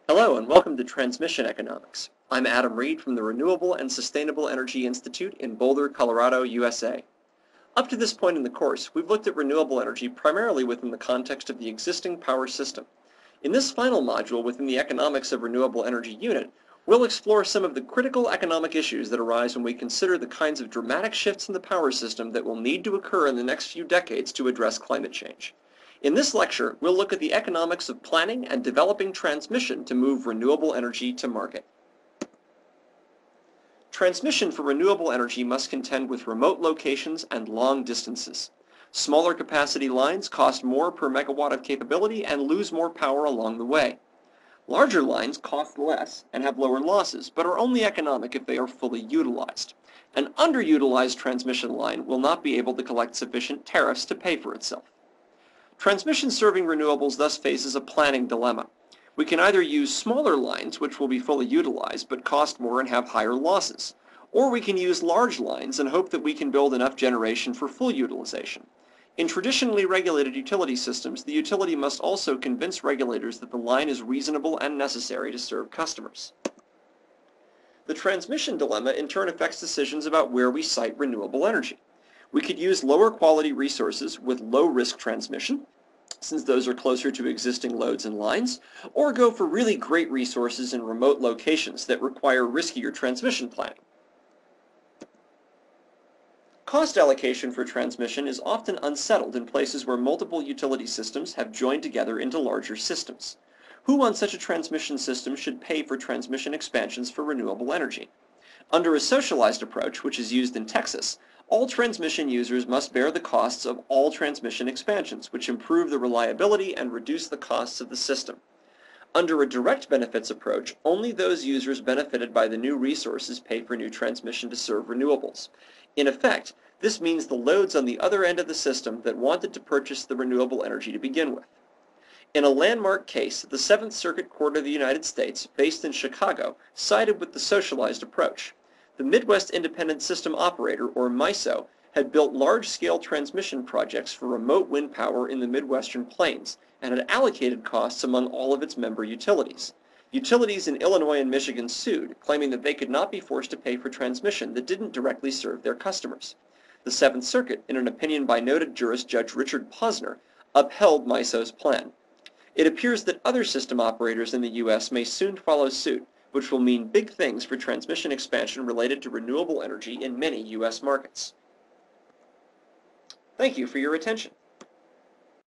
Hello and welcome to Transmission Economics. I'm Adam Reed from the Renewable and Sustainable Energy Institute in Boulder, Colorado, USA. Up to this point in the course, we've looked at renewable energy primarily within the context of the existing power system. In this final module within the Economics of Renewable Energy unit, we'll explore some of the critical economic issues that arise when we consider the kinds of dramatic shifts in the power system that will need to occur in the next few decades to address climate change. In this lecture, we'll look at the economics of planning and developing transmission to move renewable energy to market. Transmission for renewable energy must contend with remote locations and long distances. Smaller capacity lines cost more per megawatt of capability and lose more power along the way. Larger lines cost less and have lower losses, but are only economic if they are fully utilized. An underutilized transmission line will not be able to collect sufficient tariffs to pay for itself. Transmission serving renewables thus faces a planning dilemma. We can either use smaller lines, which will be fully utilized but cost more and have higher losses, or we can use large lines and hope that we can build enough generation for full utilization. In traditionally regulated utility systems, the utility must also convince regulators that the line is reasonable and necessary to serve customers. The transmission dilemma in turn affects decisions about where we site renewable energy. We could use lower quality resources with low risk transmission, since those are closer to existing loads and lines, or go for really great resources in remote locations that require riskier transmission planning. Cost allocation for transmission is often unsettled in places where multiple utility systems have joined together into larger systems. Who on such a transmission system should pay for transmission expansions for renewable energy? Under a socialized approach, which is used in Texas, all transmission users must bear the costs of all transmission expansions, which improve the reliability and reduce the costs of the system. Under a direct benefits approach, only those users benefited by the new resources pay for new transmission to serve renewables. In effect, this means the loads on the other end of the system that wanted to purchase the renewable energy to begin with. In a landmark case, the Seventh Circuit Court of the United States, based in Chicago, sided with the socialized approach. The Midwest Independent System Operator, or MISO, had built large-scale transmission projects for remote wind power in the Midwestern Plains and had allocated costs among all of its member utilities. Utilities in Illinois and Michigan sued, claiming that they could not be forced to pay for transmission that didn't directly serve their customers. The Seventh Circuit, in an opinion by noted jurist Judge Richard Posner, upheld MISO's plan. It appears that other system operators in the U.S. may soon follow suit, which will mean big things for transmission expansion related to renewable energy in many U.S. markets. Thank you for your attention.